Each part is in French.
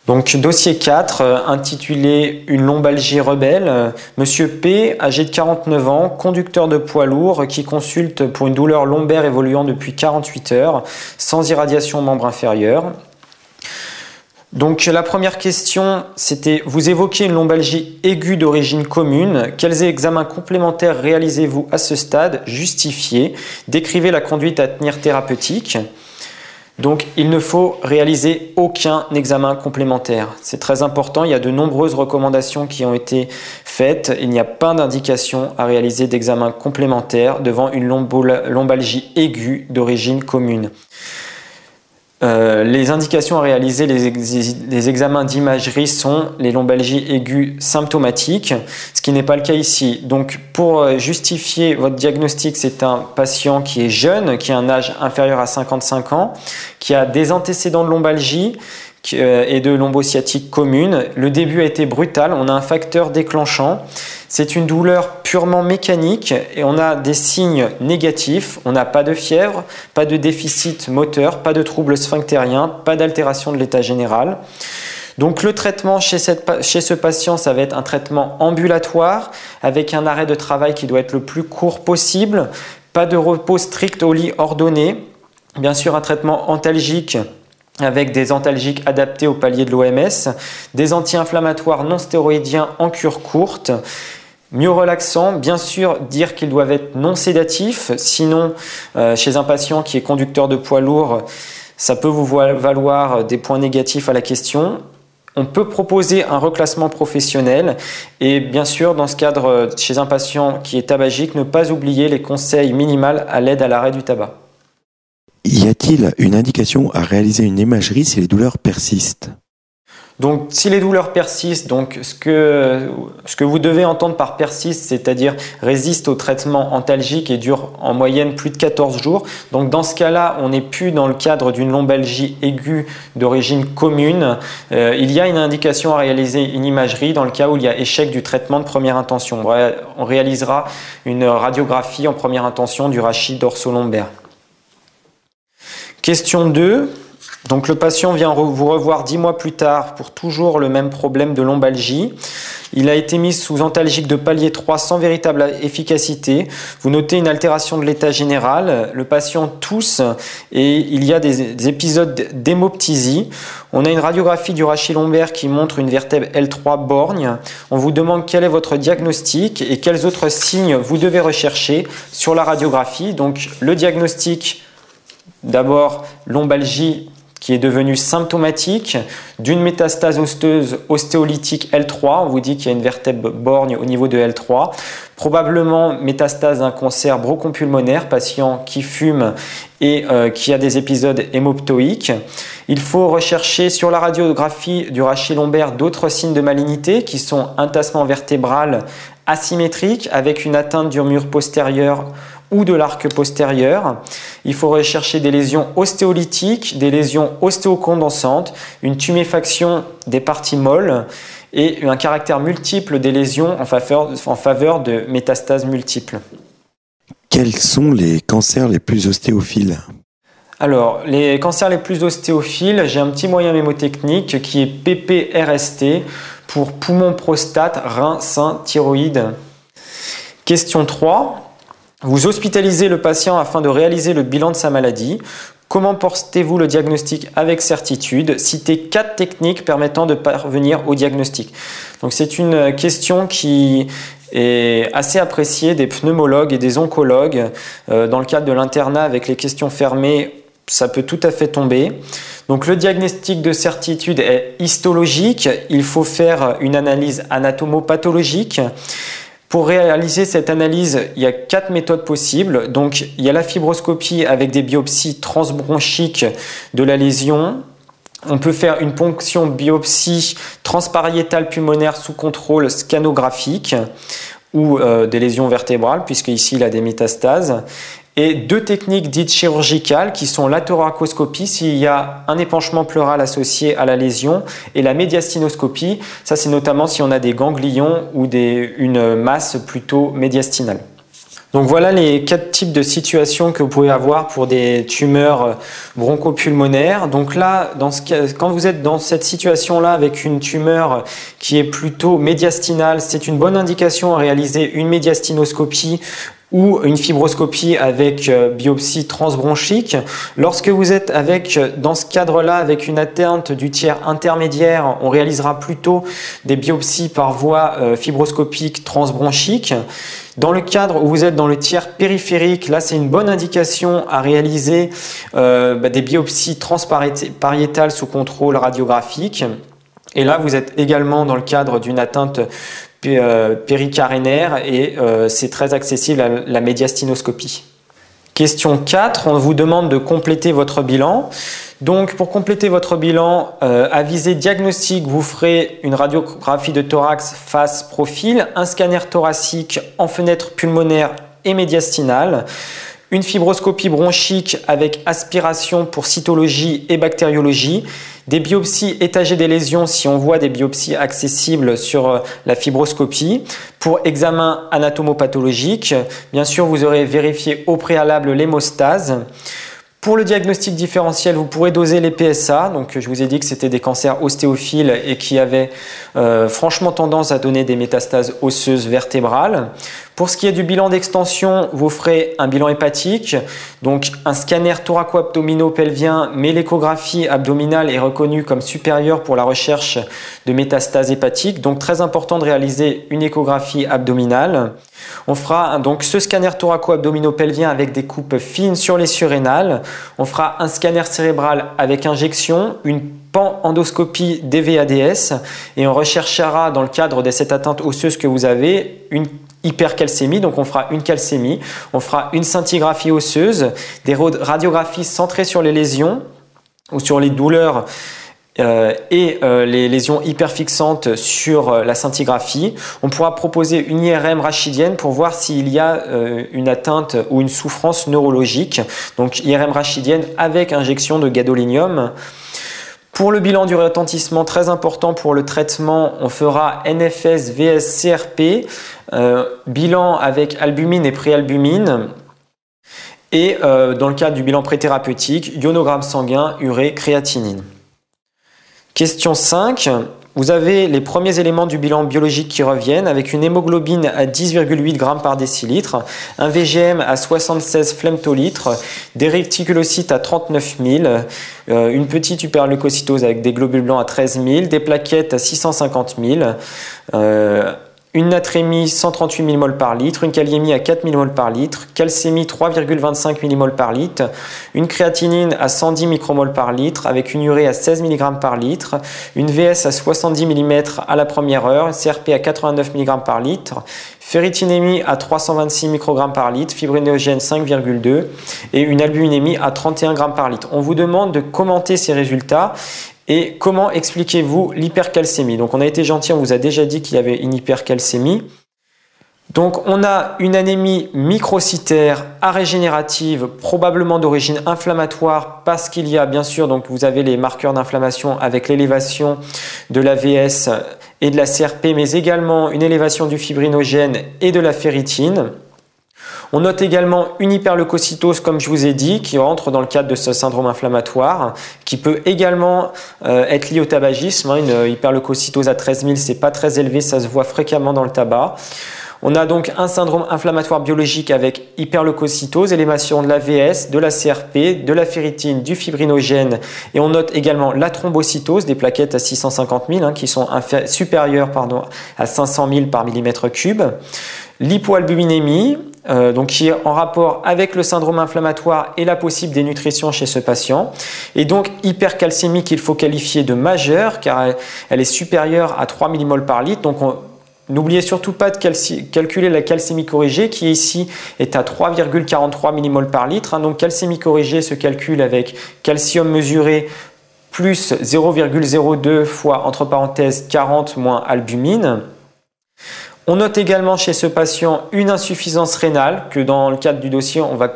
Donc dossier 4, intitulé Une lombalgie rebelle. Monsieur P, âgé de 49 ans, conducteur de poids lourd qui consulte pour une douleur lombaire évoluant depuis 48 heures, sans irradiation membre inférieur. Donc la première question, c'était vous évoquez une lombalgie aiguë d'origine commune. Quels examens complémentaires réalisez-vous à ce stade? Justifiez. Décrivez la conduite à tenir thérapeutique. Donc il ne faut réaliser aucun examen complémentaire. C'est très important, il y a de nombreuses recommandations qui ont été faites. Il n'y a pas d'indication à réaliser d'examen complémentaire devant une lombalgie aiguë d'origine commune. Les indications à réaliser, les examens d'imagerie sont les lombalgies aiguës symptomatiques, ce qui n'est pas le cas ici. Donc pour justifier votre diagnostic, c'est un patient qui est jeune, qui a un âge inférieur à 55 ans, qui a des antécédents de lombalgie et de lombosciatique commune. Le début a été brutal, on a un facteur déclenchant. C'est une douleur purement mécanique et on a des signes négatifs. On n'a pas de fièvre, pas de déficit moteur, pas de troubles sphinctériens, pas d'altération de l'état général. Donc le traitement chez ce patient, ça va être un traitement ambulatoire avec un arrêt de travail qui doit être le plus court possible, pas de repos strict au lit ordonné, bien sûr un traitement antalgique avec des antalgiques adaptés au palier de l'OMS, des anti-inflammatoires non stéroïdiens en cure courte, myorelaxants, bien sûr dire qu'ils doivent être non sédatifs, sinon chez un patient qui est conducteur de poids lourd, ça peut vous valoir des points négatifs à la question. On peut proposer un reclassement professionnel et bien sûr dans ce cadre chez un patient qui est tabagique, ne pas oublier les conseils minimaux à l'aide à l'arrêt du tabac. Y a-t-il une indication à réaliser une imagerie si les douleurs persistent? Donc, si les douleurs persistent, donc ce que vous devez entendre par persiste, c'est-à-dire résiste au traitement antalgique et dure en moyenne plus de 14 jours. Donc, dans ce cas-là, on n'est plus dans le cadre d'une lombalgie aiguë d'origine commune. Il y a une indication à réaliser une imagerie dans le cas où il y a échec du traitement de première intention. On réalisera une radiographie en première intention du rachis dorso-lombaire. Question 2. Donc le patient vient vous revoir 10 mois plus tard pour toujours le même problème de lombalgie. Il a été mis sous antalgique de palier 3 sans véritable efficacité. Vous notez une altération de l'état général. Le patient tousse et il y a des épisodes d'hémoptysie. On a une radiographie du rachis lombaire qui montre une vertèbre L3 borgne. On vous demande quel est votre diagnostic et quels autres signes vous devez rechercher sur la radiographie. Donc le diagnostic, d'abord lombalgie qui est devenue symptomatique d'une métastase osseuse ostéolytique L3. On vous dit qu'il y a une vertèbre borgne au niveau de L3. Probablement métastase d'un cancer bronchopulmonaire, patient qui fume et qui a des épisodes hémoptoïques. Il faut rechercher sur la radiographie du rachis lombaire d'autres signes de malignité qui sont un tassement vertébral asymétrique avec une atteinte du mur postérieur ou de l'arc postérieur. Il faut rechercher des lésions ostéolytiques, des lésions ostéocondensantes, une tuméfaction des parties molles et un caractère multiple des lésions en faveur de métastases multiples. Quels sont les cancers les plus ostéophiles? Alors, les cancers les plus ostéophiles, j'ai un petit moyen mémotechnique qui est PPRST pour poumon, prostate, rein, sein, thyroïde. Question 3. Vous hospitalisez le patient afin de réaliser le bilan de sa maladie. Comment portez-vous le diagnostic avec certitude? Citez 4 techniques permettant de parvenir au diagnostic. Donc c'est une question qui est assez appréciée des pneumologues et des oncologues. Dans le cadre de l'internat avec les questions fermées, ça peut tout à fait tomber. Donc le diagnostic de certitude est histologique. Il faut faire une analyse anatomopathologique. Pour réaliser cette analyse, il y a 4 méthodes possibles. Donc, il y a la fibroscopie avec des biopsies transbronchiques de la lésion. On peut faire une ponction biopsie transpariétale pulmonaire sous contrôle scanographique ou des lésions vertébrales, puisque ici il a des métastases. Et 2 techniques dites chirurgicales qui sont la thoracoscopie s'il y a un épanchement pleural associé à la lésion et la médiastinoscopie. Ça, c'est notamment si on a des ganglions ou une masse plutôt médiastinale. Donc voilà les 4 types de situations que vous pouvez avoir pour des tumeurs bronchopulmonaires. Donc là, quand vous êtes dans cette situation-là avec une tumeur qui est plutôt médiastinale, c'est une bonne indication à réaliser une médiastinoscopie ou une fibroscopie avec biopsie transbronchique. Lorsque vous êtes dans ce cadre-là avec une atteinte du tiers intermédiaire, on réalisera plutôt des biopsies par voie fibroscopique transbronchique. Dans le cadre où vous êtes dans le tiers périphérique, là c'est une bonne indication à réaliser des biopsies transpariétales sous contrôle radiographique. Et là vous êtes également dans le cadre d'une atteinte péricarénaire et c'est très accessible à la médiastinoscopie. Question 4, on vous demande de compléter votre bilan. Donc pour compléter votre bilan, à visée diagnostique, vous ferez une radiographie de thorax face profil, un scanner thoracique en fenêtre pulmonaire et médiastinale, une fibroscopie bronchique avec aspiration pour cytologie et bactériologie, des biopsies étagées des lésions si on voit des biopsies accessibles sur la fibroscopie. Pour examen anatomopathologique, bien sûr, vous aurez vérifié au préalable l'hémostase. Pour le diagnostic différentiel, vous pourrez doser les PSA. Donc, je vous ai dit que c'était des cancers ostéophiles et qui avaient franchement tendance à donner des métastases osseuses vertébrales. Pour ce qui est du bilan d'extension, vous ferez un bilan hépatique, donc un scanner thoraco-abdominopelvien, mais l'échographie abdominale est reconnue comme supérieure pour la recherche de métastases hépatiques. Donc, très important de réaliser une échographie abdominale. On fera donc ce scanner thoraco-abdominopelvien avec des coupes fines sur les surrénales. On fera un scanner cérébral avec injection, une pan-endoscopie DVADS et on recherchera dans le cadre de cette atteinte osseuse que vous avez une hypercalcémie, donc on fera une calcémie, on fera une scintigraphie osseuse, des radiographies centrées sur les lésions ou sur les douleurs et les lésions hyperfixantes sur la scintigraphie. On pourra proposer une IRM rachidienne pour voir s'il y a une atteinte ou une souffrance neurologique. Donc IRM rachidienne avec injection de gadolinium. Pour le bilan du retentissement, très important pour le traitement, on fera NFS, VS, CRP, bilan avec albumine et préalbumine. Et dans le cadre du bilan préthérapeutique, ionogramme sanguin, urée, créatinine. Question 5. Vous avez les premiers éléments du bilan biologique qui reviennent avec une hémoglobine à 10,8 g par décilitre, un VGM à 76 femtolitres, des réticulocytes à 39 000, une petite hyperleucocytose avec des globules blancs à 13 000, des plaquettes à 650 000, une natrémie 138 mmol par litre, une kaliémie à 4 mmol par litre, calcémie 3,25 mmol par litre, une créatinine à 110 micromol par litre avec une urée à 16 mg par litre, une VS à 70 mm à la première heure, une CRP à 89 mg par litre, ferritinémie à 326 microgrammes par litre, fibrinogène 5,2 et une albuminémie à 31 g par litre. On vous demande de commenter ces résultats. Et comment expliquez-vous l'hypercalcémie? Donc on a été gentil, on vous a déjà dit qu'il y avait une hypercalcémie. Donc on a une anémie microcytaire arégénérative, probablement d'origine inflammatoire parce qu'il y a bien sûr, donc vous avez les marqueurs d'inflammation avec l'élévation de la VS et de la CRP, mais également une élévation du fibrinogène et de la ferritine. On note également une hyperleucocytose, comme je vous ai dit, qui rentre dans le cadre de ce syndrome inflammatoire, qui peut également être lié au tabagisme. Une hyperleucocytose à 13 000, c'est pas très élevé, ça se voit fréquemment dans le tabac. On a donc un syndrome inflammatoire biologique avec hyperleucocytose, élévation de la VS, de la CRP, de la ferritine, du fibrinogène, et on note également la thrombocytose, des plaquettes à 650 000, qui sont supérieures à 500 000 par millimètre cube. L'hypoalbuminémie, donc qui est en rapport avec le syndrome inflammatoire et la possible dénutrition chez ce patient. Et donc hypercalcémie qu'il faut qualifier de majeure car elle est supérieure à 3 mmol par litre. Donc n'oubliez surtout pas de calculer la calcémie corrigée qui ici est à 3,43 mmol par litre. Donc calcémie corrigée se calcule avec calcium mesuré plus 0,02 fois entre parenthèses 40 moins albumine. On note également chez ce patient une insuffisance rénale, que dans le cadre du dossier, on va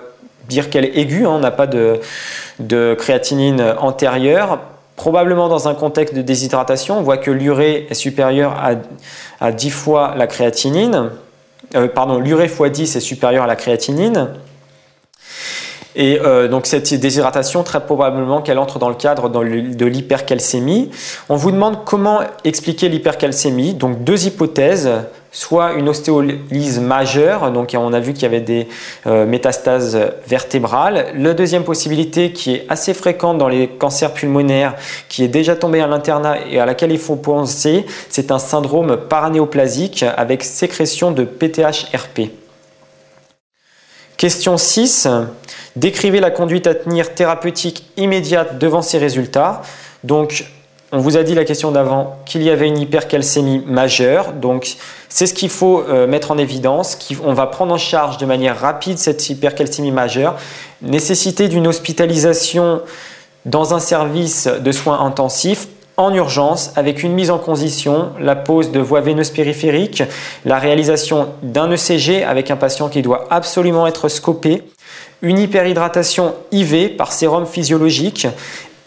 dire qu'elle est aiguë, on n'a pas de créatinine antérieure. Probablement dans un contexte de déshydratation, on voit que l'urée est supérieure à 10 fois la créatinine. l'urée x 10 est supérieur à la créatinine. Et donc cette déshydratation, très probablement qu'elle entre dans le cadre de l'hypercalcémie. On vous demande comment expliquer l'hypercalcémie. Donc deux hypothèses, soit une ostéolyse majeure, donc on a vu qu'il y avait des métastases vertébrales. La deuxième possibilité, qui est assez fréquente dans les cancers pulmonaires, qui est déjà tombée à l'internat et à laquelle il faut penser, c'est un syndrome paranéoplasique avec sécrétion de PTH-RP. Question 6. Décrivez la conduite à tenir thérapeutique immédiate devant ces résultats. Donc, on vous a dit la question d'avant qu'il y avait une hypercalcémie majeure. Donc, c'est ce qu'il faut mettre en évidence. On va prendre en charge de manière rapide cette hypercalcémie majeure. Nécessité d'une hospitalisation dans un service de soins intensifs en urgence avec une mise en condition, la pose de voies veineuses périphériques, la réalisation d'un ECG avec un patient qui doit absolument être scopé, une hyperhydratation IV par sérum physiologique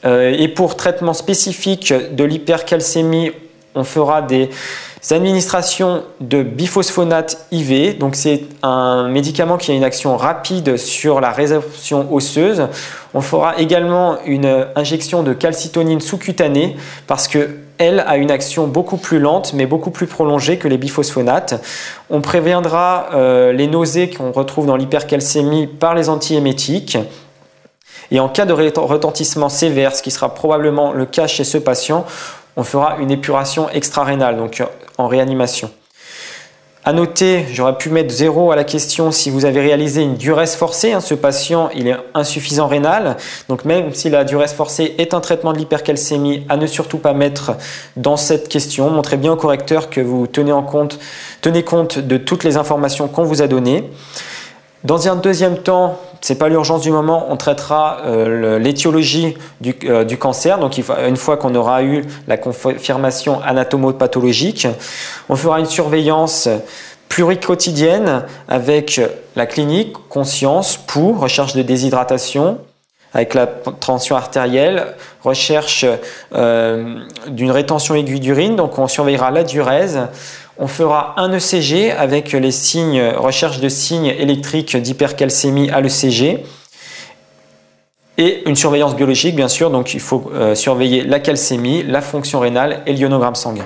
et pour traitement spécifique de l'hypercalcémie, on fera des administrations de biphosphonate IV. Donc c'est un médicament qui a une action rapide sur la résorption osseuse. On fera également une injection de calcitonine sous-cutanée parce qu'elle a une action beaucoup plus lente mais beaucoup plus prolongée que les biphosphonates. On préviendra les nausées qu'on retrouve dans l'hypercalcémie par les antiémétiques. Et en cas de retentissement sévère, ce qui sera probablement le cas chez ce patient, on fera une épuration extra-rénale, donc en réanimation. À noter, j'aurais pu mettre 0 à la question si vous avez réalisé une diurèse forcée. Ce patient, il est insuffisant rénal. Donc même si la diurèse forcée est un traitement de l'hypercalcémie, à ne surtout pas mettre dans cette question. Montrez bien au correcteur que vous tenez compte de toutes les informations qu'on vous a données. Dans un deuxième temps, ce n'est pas l'urgence du moment, on traitera l'étiologie du cancer. Donc une fois qu'on aura eu la confirmation anatomopathologique, on fera une surveillance pluriquotidienne avec la clinique, conscience, pouls, recherche de déshydratation, avec la tension artérielle, recherche d'une rétention aiguë d'urine, donc on surveillera la diurèse. On fera un ECG avec les signes, recherche de signes électriques d'hypercalcémie à l'ECG et une surveillance biologique bien sûr, donc il faut surveiller la calcémie, la fonction rénale et l'ionogramme sanguin.